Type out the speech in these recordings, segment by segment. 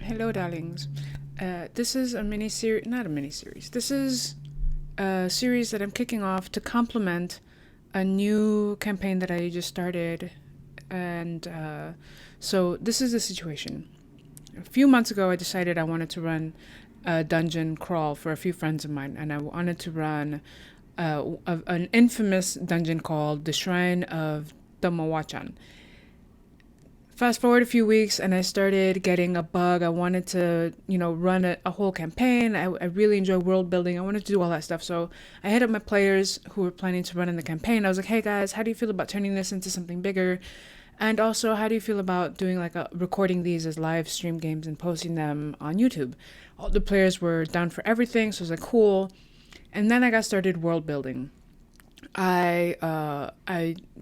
Hello, darlings. This is a mini series, not a mini series. This is a series that I'm kicking off to complement a new campaign that I just started. And so, this is the situation. A few months ago, I decided I wanted to run a dungeon crawl for a few friends of mine, and I wanted to run an infamous dungeon called the Shrine of Tamoachan. Fast forward a few weeks and I started getting a bug. I wanted to, run a whole campaign. I really enjoy world building. I wanted to do all that stuff. So I hit up my players who were planning to run in the campaign. I was like, hey guys, how do you feel about turning this into something bigger? And also, how do you feel about doing recording these as live stream games and posting them on YouTube? All the players were down for everything. So I was like, cool. And then I got started world building. I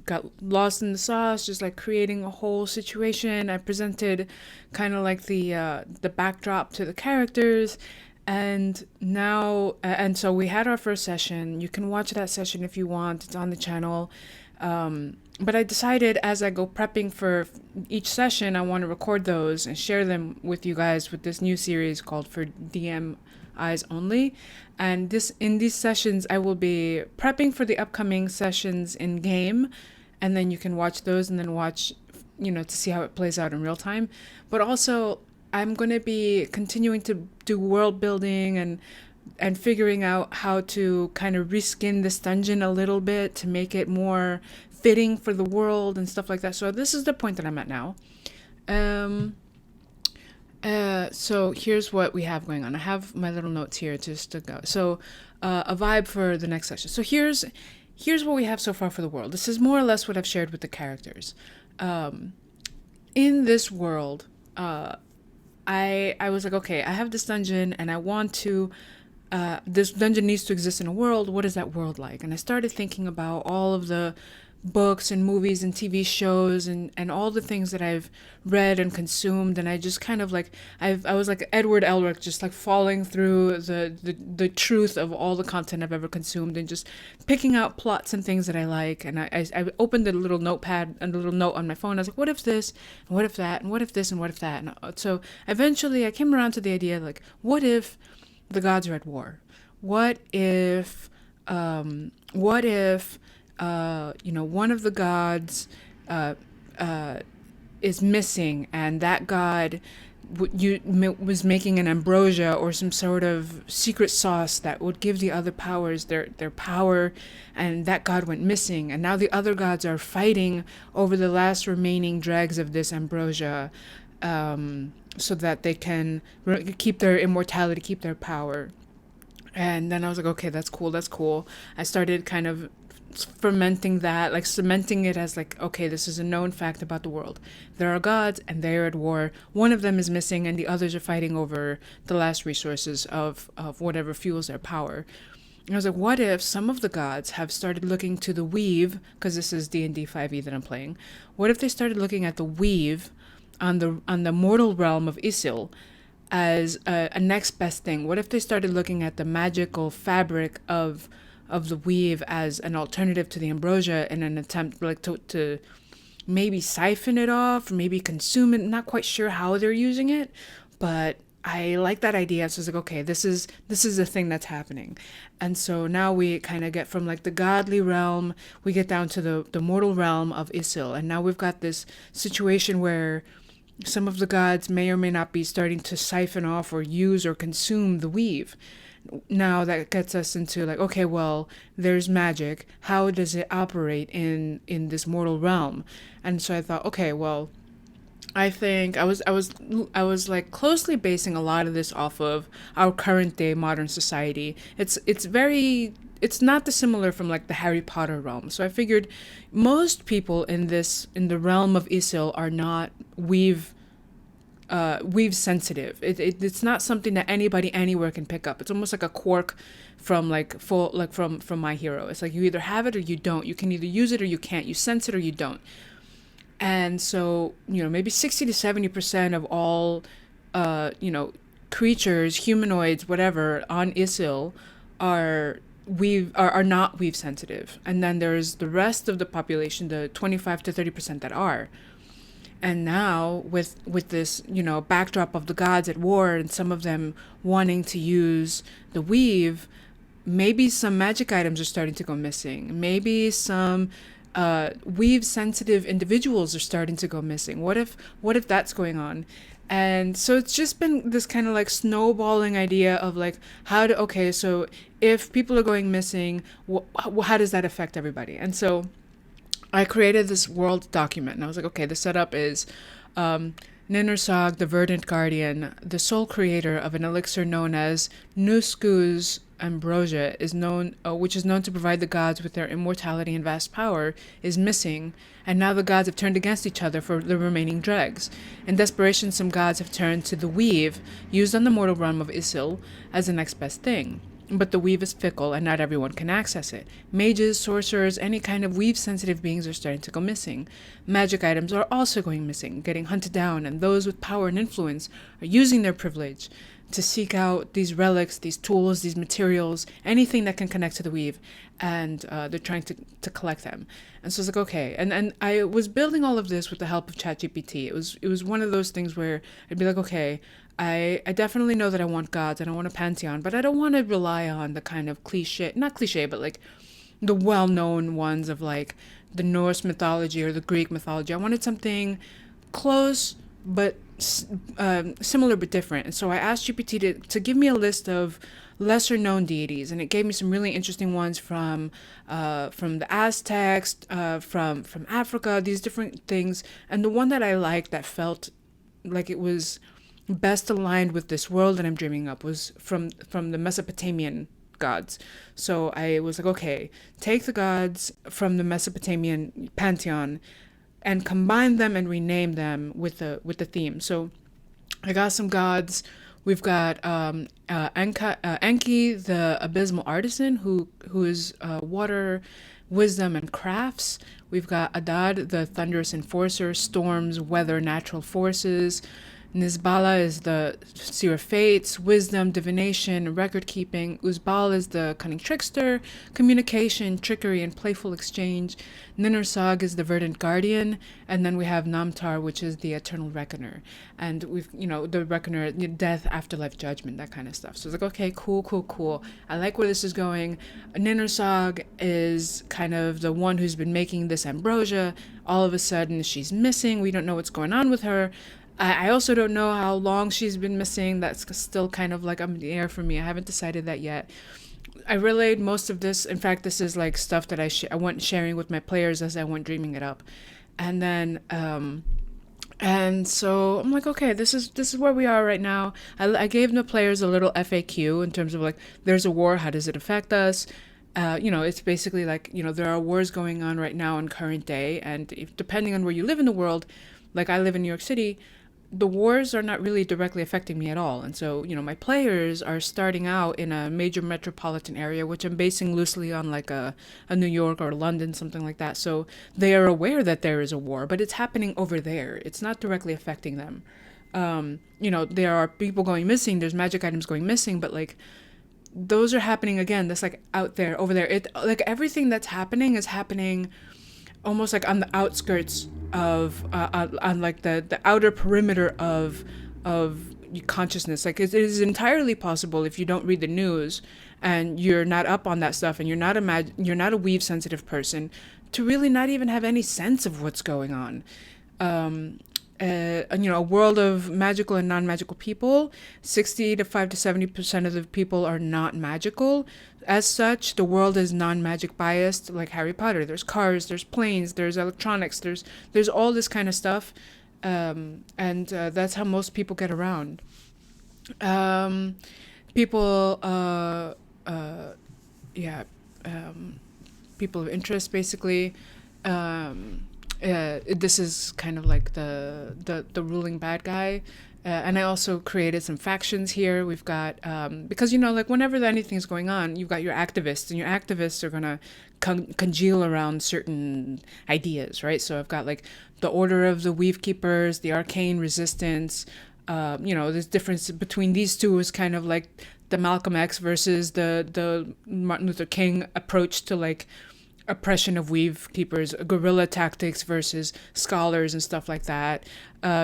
got lost in the sauce, just like creating a whole situation. I presented kind of like the backdrop to the characters, and so we had our first session. You can watch that session if you want. It's on the channel. But I decided as I go prepping for each session, I want to record those and share them with you guys with this new series called For DM Eyes Only. And in these sessions, I will be prepping for the upcoming sessions in game, and then you can watch those and then watch, to see how it plays out in real time. But also, I'm going to be continuing to do world building and figuring out how to kind of reskin this dungeon a little bit to make it more fitting for the world and stuff like that. So this is the point that I'm at now. So here's what we have going on. I have my little notes here just to go. So a vibe for the next session. So here's what we have so far for the world. This is more or less what I've shared with the characters. In this world, I was like, okay, I have this dungeon and I want to, this dungeon needs to exist in a world. What is that world like? And I started thinking about all of the books and movies and TV shows and all the things that I've read and consumed, and I just kind of like I was like Edward Elric, just like falling through the truth of all the content I've ever consumed and just picking out plots and things that I like. And I opened a little notepad and a little note on my phone. I was like, what if this and what if that and what if this and what if that? And so eventually I came around to the idea, like, what if the gods are at war? What if one of the gods is missing, and that god was making an ambrosia or some sort of secret sauce that would give the other powers their power, and that god went missing, and now the other gods are fighting over the last remaining dregs of this ambrosia, so that they can keep their immortality, keep their power. And then I was like, okay, that's cool. I started kind of fermenting that, like cementing it as like, okay, this is a known fact about the world. There are gods and they are at war. One of them is missing and the others are fighting over the last resources of whatever fuels their power. And I was like, what if some of the gods have started looking to the weave, because this is D&D 5e that I'm playing. What if they started looking at the weave on the mortal realm of Isil as a next best thing? What if they started looking at the magical fabric of the weave as an alternative to the ambrosia in an attempt like to maybe siphon it off, or maybe consume it? Not quite sure how they're using it, but I like that idea. So I was like, okay, this is the thing that's happening. And so now we kind of get from like the godly realm, we get down to the mortal realm of Isil, and now we've got this situation where some of the gods may or may not be starting to siphon off or use or consume the weave. Now that gets us into like, okay, well, there's magic. How does it operate in this mortal realm? And so I thought, okay, well, I think I was like closely basing a lot of this off of our current day modern society. It's not dissimilar from like the Harry Potter realm. So I figured most people in the realm of Isil are not weave sensitive. It's not something that anybody anywhere can pick up. It's almost like a quirk from from My Hero. It's like you either have it or you don't. You can either use it or you can't. You sense it or you don't. And so, maybe 60 to 70% of all creatures, humanoids, whatever, on Isil are not weave sensitive. And then there's the rest of the population, the 25 to 30% that are. And now with this, backdrop of the gods at war and some of them wanting to use the weave, maybe some magic items are starting to go missing. Maybe some weave sensitive individuals are starting to go missing. What if that's going on? And so it's just been this kind of like snowballing idea of like okay, so if people are going missing, how does that affect everybody? And so I created this world document, and I was like, okay, the setup is Ninersog, the Verdant Guardian, the sole creator of an elixir known as Nusku's Ambrosia, which is known to provide the gods with their immortality and vast power, is missing, and now the gods have turned against each other for the remaining dregs. In desperation, some gods have turned to the weave, used on the mortal realm of Isil, as the next best thing. But the weave is fickle and not everyone can access it. Mages, sorcerers, any kind of weave-sensitive beings are starting to go missing. Magic items are also going missing, getting hunted down, and those with power and influence are using their privilege to seek out these relics, these tools, these materials, anything that can connect to the weave, and they're trying to collect them. And so it's like, okay. And I was building all of this with the help of ChatGPT. It was one of those things where I'd be like, okay, I definitely know that I want gods and I want a pantheon, but I don't want to rely on the kind of not cliche, but like the well-known ones of like the Norse mythology or the Greek mythology. I wanted something close, but similar but different. And so I asked GPT to give me a list of lesser known deities, and it gave me some really interesting ones from the Aztecs, from Africa, these different things. And the one that I liked that felt like it was best aligned with this world that I'm dreaming up was from the Mesopotamian gods. So I was like, okay, take the gods from the Mesopotamian pantheon and combine them and rename them with the theme. So I got some gods. We've got Enki, the abysmal artisan, who is water, wisdom, and crafts. We've got Adad, the thunderous enforcer, storms, weather, natural forces. Nizbala is the seer of fates, wisdom, divination, record keeping. Uzbal is the cunning trickster, communication, trickery, and playful exchange. Ninersog is the verdant guardian, and then we have Namtar, which is the eternal reckoner. And we've, the reckoner, death, afterlife, judgment, that kind of stuff. So it's like, okay, cool. I like where this is going. Ninersog is kind of the one who's been making this ambrosia. All of a sudden, she's missing. We don't know what's going on with her. I also don't know how long she's been missing. That's still kind of like up in the air for me. I haven't decided that yet. I relayed most of this. In fact, this is like stuff that I went sharing with my players as I went dreaming it up. And then, and so I'm like, okay, this is where we are right now. I gave the players a little FAQ in terms of like, there's a war. How does it affect us? It's basically like, there are wars going on right now in current day. And depending on where you live in the world, like I live in New York City, the wars are not really directly affecting me at all. And so, my players are starting out in a major metropolitan area, which I'm basing loosely on like a New York or London, something like that. So they are aware that there is a war, but it's happening over there. It's not directly affecting them. There are people going missing. There's magic items going missing, but like those are happening again. That's like out there, over there. It like everything that's happening is happening almost like on the outskirts of on like the outer perimeter of consciousness. Like it is entirely possible, if you don't read the news and you're not up on that stuff and you're not a weave sensitive person, to really not even have any sense of what's going on. A world of magical and non-magical people, 65 to 70% of the people are not magical. As such, the world is non-magic biased, like Harry Potter. There's cars, there's planes, there's electronics, there's all this kind of stuff, and that's how most people get around. People of interest, basically. This is kind of like the ruling bad guy. And I also created some factions here. We've got, because, like whenever anything's going on, you've got your activists, and your activists are going to congeal around certain ideas, right? So I've got like the Order of the Weave Keepers, the Arcane Resistance. There's difference between these two is kind of like the Malcolm X versus the Martin Luther King approach to like oppression of weave keepers, guerrilla tactics versus scholars and stuff like that.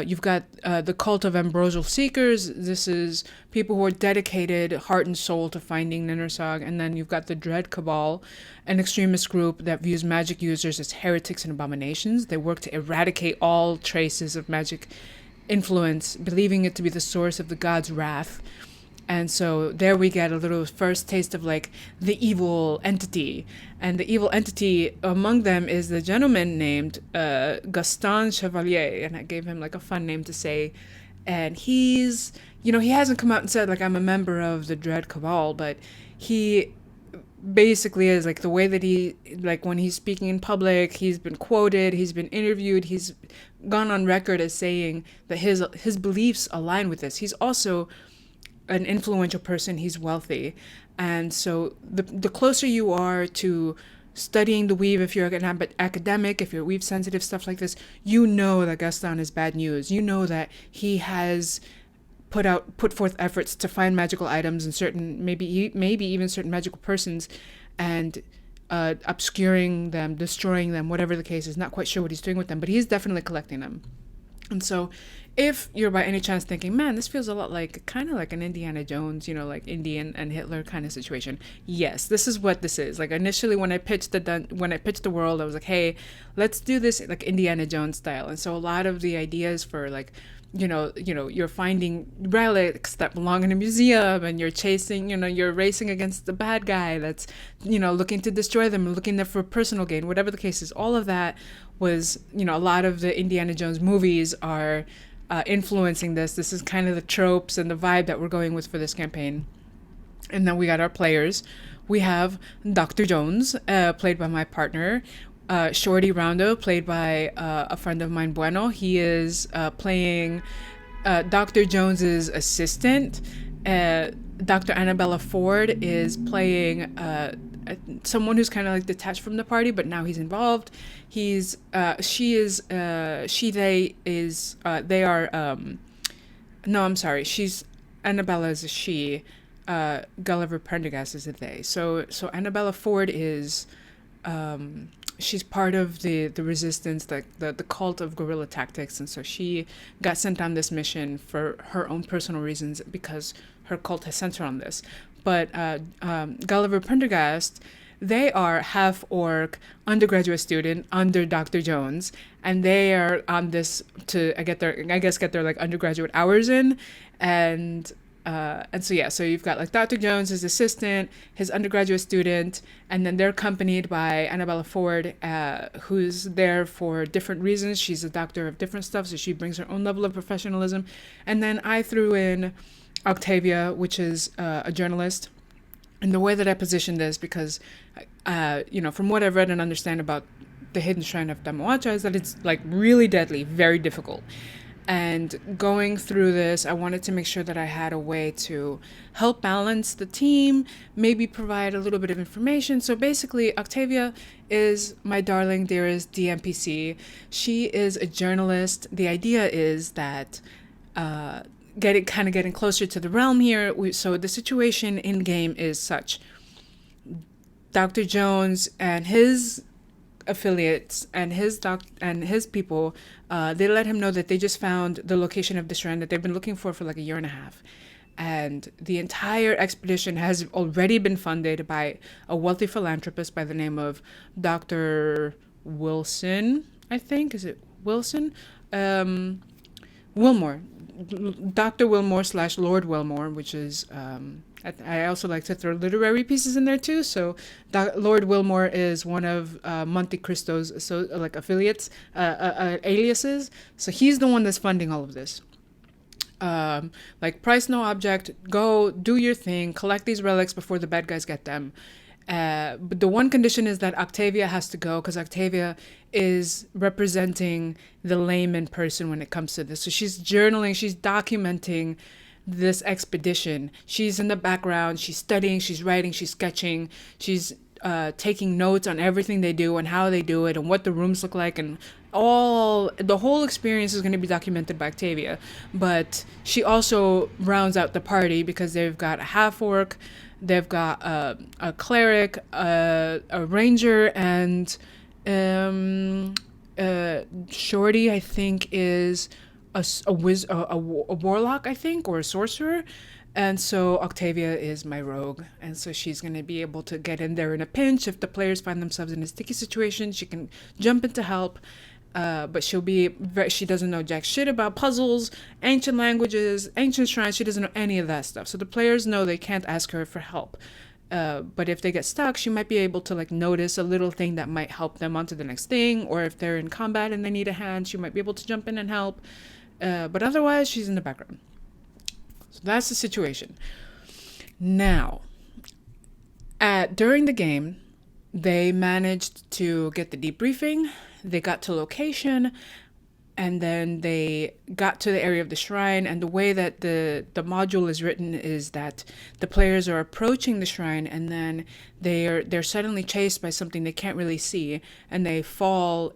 You've got the cult of ambrosial seekers. This is people who are dedicated heart and soul to finding Ninnersog. And then you've got the Dread Cabal, an extremist group that views magic users as heretics and abominations. They work to eradicate all traces of magic influence, believing it to be the source of the god's wrath. And so there we get a little first taste of like the evil entity. And the evil entity among them is the gentleman named Gaston Chevalier. And I gave him like a fun name to say. And he's, he hasn't come out and said like I'm a member of the Dread Cabal, but he basically is like the way that he, like when he's speaking in public, he's been quoted, he's been interviewed, he's gone on record as saying that his beliefs align with this. He's also an influential person, he's wealthy. And so the closer you are to studying the weave, if you're an academic, if you're weave sensitive, stuff like this, that Gaston is bad news. You know that he has put forth efforts to find magical items and certain, maybe even certain magical persons, and obscuring them, destroying them, whatever the case is. Not quite sure what he's doing with them, but he's definitely collecting them. And so if you're by any chance thinking, man, this feels a lot like kind of like an Indiana Jones, like Indian and Hitler kind of situation. Yes, this is what this is. Like initially when I pitched the world, I was like, hey, let's do this like Indiana Jones style. And so a lot of the ideas for like, you're finding relics that belong in a museum, and you're chasing, you're racing against the bad guy that's, looking to destroy them, looking there for personal gain, whatever the case is. All of that was, a lot of the Indiana Jones movies are influencing this. This is kind of the tropes and the vibe that we're going with for this campaign. And then we got our players. We have Dr. Jones, played by my partner. Shorty Rondo, played by a friend of mine, Bueno. He is playing Dr. Jones's assistant. Dr. Annabella Ford is playing someone who's kind of like detached from the party, but now he's involved. They are, Annabella is a she, Gulliver Prendergast is a they. So Annabella Ford is, she's part of the resistance, the cult of guerrilla tactics, and so she got sent on this mission for her own personal reasons because her cult has sent her on this. But Gulliver Prendergast, they are half orc undergraduate student under Dr. Jones, and they are on this to get their like undergraduate hours in, and so you've got like Dr. Jones, his assistant, his undergraduate student, and then they're accompanied by Annabella Ford, who's there for different reasons. She's a doctor of different stuff, so she brings her own level of professionalism. And then I threw in Octavia, which is a journalist. And the way that I positioned this, because, from what I've read and understand about the Hidden Shrine of Tamoachan, is that it's like really deadly, very difficult. And going through this, I wanted to make sure that I had a way to help balance the team, maybe provide a little bit of information. So basically, Octavia is my darling, dearest DMPC. She is a journalist. The idea is that getting closer to the realm here. So the situation in game is such: Dr. Jones and his affiliates and his people, they let him know that they just found the location of the shrine that they've been looking for like a year and a half. And the entire expedition has already been funded by a wealthy philanthropist by the name of Dr. Wilson, I think. Is it Wilson? Wilmore. Dr. Wilmore / Lord Wilmore, which is, I also like to throw literary pieces in there too. So Lord Wilmore is one of Monte Cristo's affiliates, aliases. So he's the one that's funding all of this. Price no object, go do your thing, collect these relics before the bad guys get them. But the one condition is that Octavia has to go, because Octavia is representing the layman person when it comes to this. So she's journaling, she's documenting this expedition. She's in the background, she's studying, she's writing, she's sketching, she's taking notes on everything they do and how they do it and what the rooms look like and the whole experience is going to be documented by Octavia, but she also rounds out the party because they've got a half orc, they've got a cleric, a ranger, and Shorty, I think, is a warlock, I think, or a sorcerer. And so Octavia is my rogue, and so she's going to be able to get in there in a pinch. If the players find themselves in a sticky situation, she can jump in to help. But she doesn't know jack shit about puzzles, ancient languages, ancient shrines. She doesn't know any of that stuff. So the players know they can't ask her for help. But if they get stuck, she might be able to like notice a little thing that might help them onto the next thing. Or if they're in combat and they need a hand, she might be able to jump in and help. But otherwise, she's in the background. So that's the situation. Now, during the game, they managed to get the debriefing. They got to location, and then they got to the area of the shrine. And the way that the module is written is that the players are approaching the shrine, and then they're suddenly chased by something they can't really see, and they fall.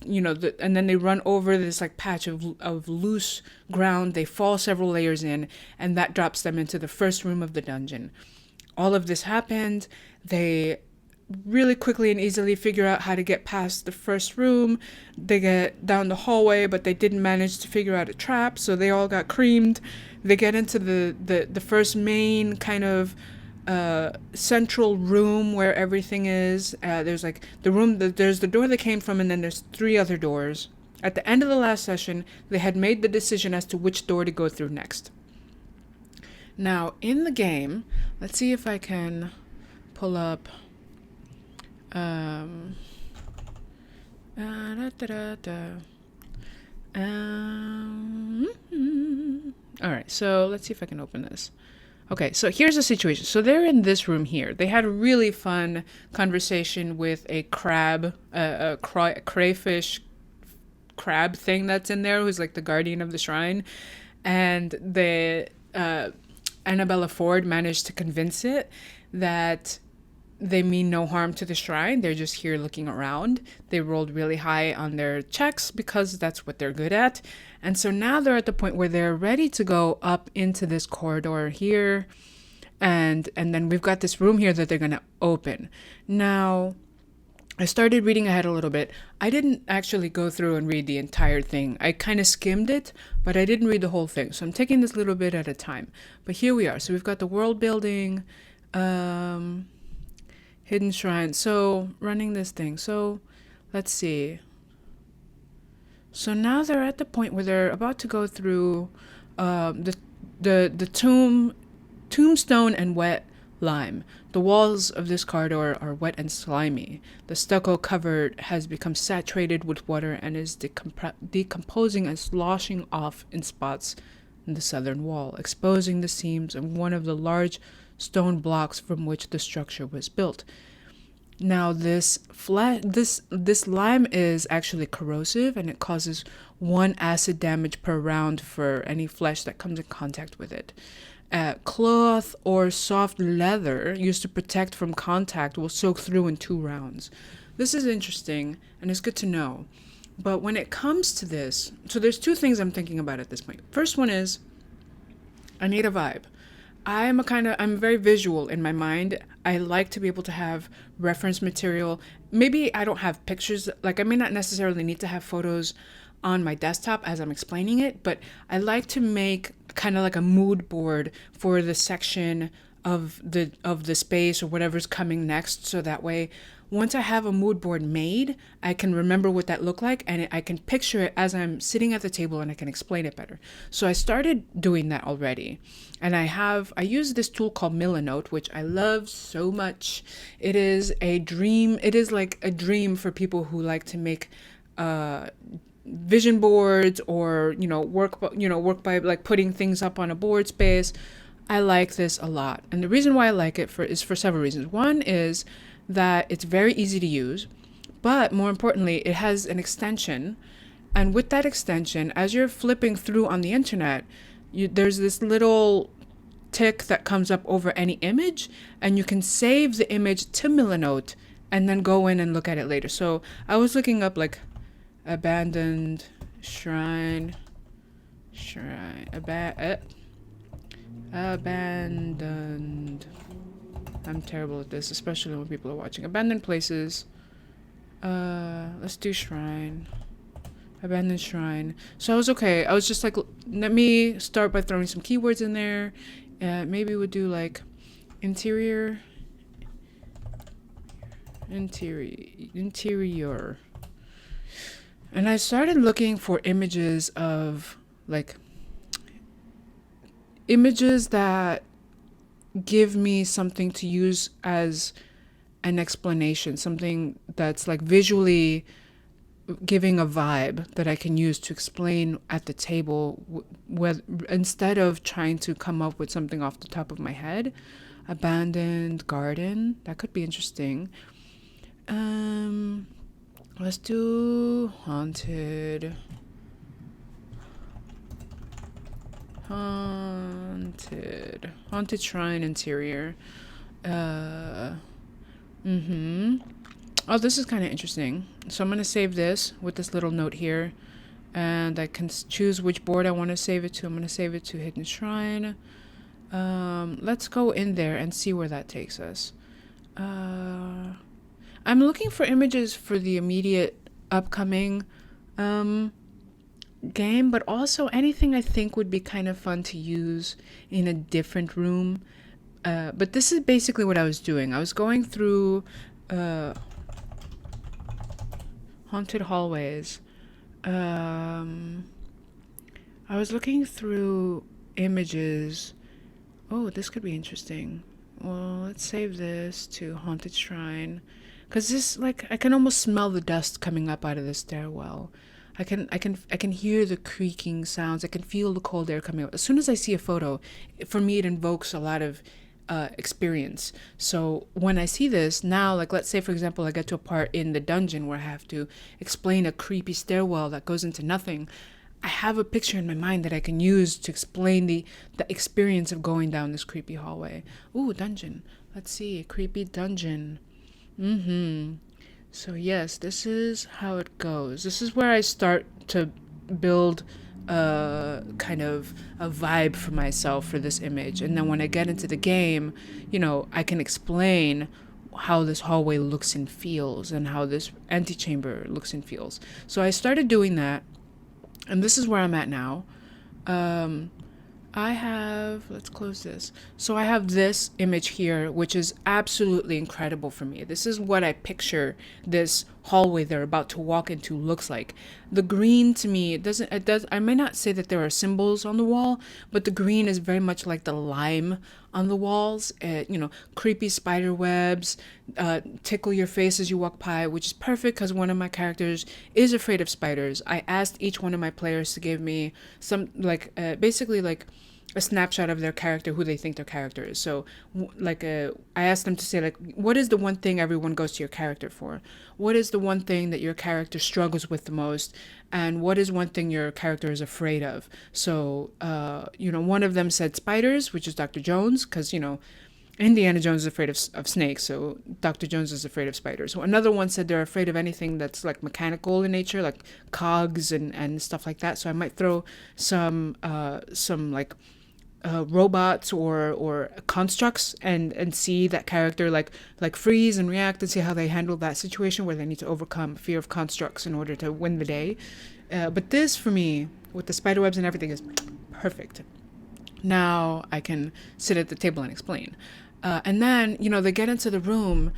And then they run over this like patch of loose ground. They fall several layers in, and that drops them into the first room of the dungeon. All of this happened. They really quickly and easily figure out how to get past the first room. They get down the hallway, but they didn't manage to figure out a trap, so they all got creamed. They get into the first main kind of central room where everything is. There's like there's the door they came from, and then there's 3 other doors. At the end of the last session, they had made the decision as to which door to go through next. Now, in the game, let's see if I can pull up all right, so let's see if I can open this. Okay, so here's the situation. So they're in this room here. They had a really fun conversation with a crayfish crab thing that's in there, who's like the guardian of the shrine. And Annabella Ford managed to convince it that they mean no harm to the shrine. They're just here looking around. They rolled really high on their checks because that's what they're good at. And so now they're at the point where they're ready to go up into this corridor here. And then we've got this room here that they're going to open. Now, I started reading ahead a little bit. I didn't actually go through and read the entire thing. I kind of skimmed it, but I didn't read the whole thing. So I'm taking this little bit at a time. But here we are. So we've got the world building, Hidden Shrine. So running this thing. So let's see. So now they're at the point where they're about to go through the tombstone and wet lime. The walls of this corridor are wet and slimy. The stucco cover has become saturated with water and is decomposing and sloshing off in spots in the southern wall, exposing the seams of one of the large stone blocks from which the structure was built. Now, this lime is actually corrosive, and it causes 1 acid damage per round for any flesh that comes in contact with it. Cloth or soft leather used to protect from contact will soak through in 2 rounds. This is interesting, and it's good to know. But when it comes to this, so there's 2 things I'm thinking about at this point. First one is, I need a vibe. I'm very visual in my mind. I like to be able to have reference material. Maybe I don't have pictures, like I may not necessarily need to have photos on my desktop as I'm explaining it, but I like to make kind of like a mood board for the section of the space or whatever's coming next, so that way once I have a mood board made, I can remember what that looked like, and I can picture it as I'm sitting at the table, and I can explain it better. So I started doing that already. And I use this tool called Milanote, which I love so much. It is a dream. It is like a dream for people who like to make vision boards, or work by like putting things up on a board space. I like this a lot. And the reason why I like it is for several reasons. One is that it's very easy to use, but more importantly, it has an extension. And with that extension, as you're flipping through on the internet, there's this little tick that comes up over any image, and you can save the image to Milanote and then go in and look at it later. So I was looking up like Abandoned abandoned. I'm terrible at this, especially when people are watching. Abandoned places. Let's do shrine. Abandoned shrine. So I was okay. I was just like, let me start by throwing some keywords in there. Maybe we'll do like interior. Interior. And I started looking for images of like images that give me something to use as an explanation, something that's like visually giving a vibe that I can use to explain at the table, instead of trying to come up with something off the top of my head. Abandoned garden, that could be interesting. Let's do haunted shrine interior. Oh, this is kind of interesting. So I'm going to save this with this little note here. And I can choose which board I want to save it to. I'm going to save it to Hidden Shrine. Let's go in there and see where that takes us. I'm looking for images for the immediate upcoming game, but also anything I think would be kind of fun to use in a different room. But this is basically what I was doing. I was going through haunted hallways. I was looking through images. Oh, this could be interesting. Well, let's save this to haunted shrine, because this, like, I can almost smell the dust coming up out of the stairwell. I can hear the creaking sounds. I can feel the cold air coming up. As soon as I see a photo, for me it invokes a lot of experience. So when I see this now, like, let's say for example I get to a part in the dungeon where I have to explain a creepy stairwell that goes into nothing, I have a picture in my mind that I can use to explain the experience of going down this creepy hallway. Ooh, dungeon. Let's see, creepy dungeon. So yes, this is how it goes. This is where I start to build kind of a vibe for myself for this image. And then when I get into the game, I can explain how this hallway looks and feels and how this antechamber looks and feels. So I started doing that, and this is where I'm at now. Let's close this. So I have this image here, which is absolutely incredible for me. This is what I picture this hallway they're about to walk into looks like. The green to me, I may not say that there are symbols on the wall, but the green is very much like the lime on the walls. Creepy spider webs, tickle your face as you walk by, which is perfect because one of my characters is afraid of spiders. I asked each one of my players to give me some, basically like a snapshot of their character, who they think their character is. So I asked them to say, like, what is the one thing everyone goes to your character for? What is the one thing that your character struggles with the most? And what is one thing your character is afraid of? So, one of them said spiders, which is Dr. Jones, because, Indiana Jones is afraid of snakes, so Dr. Jones is afraid of spiders. So another one said they're afraid of anything that's like mechanical in nature, like cogs and stuff like that. So I might throw some robots or constructs and see that character like freeze and react and see how they handle that situation where they need to overcome fear of constructs in order to win the day. But this, for me, with the spider webs and everything, is perfect. Now I can sit at the table and explain. And then, they get into the room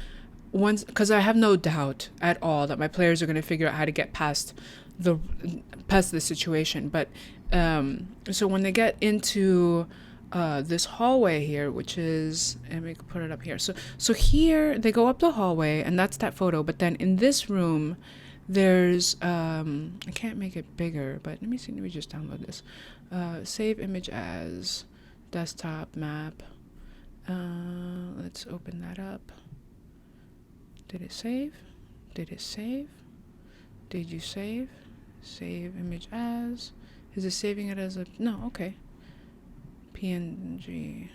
once, because I have no doubt at all that my players are going to figure out how to get past the situation. But so when they get into this hallway here, which is, let me put it up here. So here they go up the hallway, and that's that photo. But then in this room, there's I can't make it bigger, but let me see. Let me just download this. Save image as desktop map. Let's open that up. Did it save? Did it save? Did you save? Save image as. Is it saving it as a... No, okay. PNG.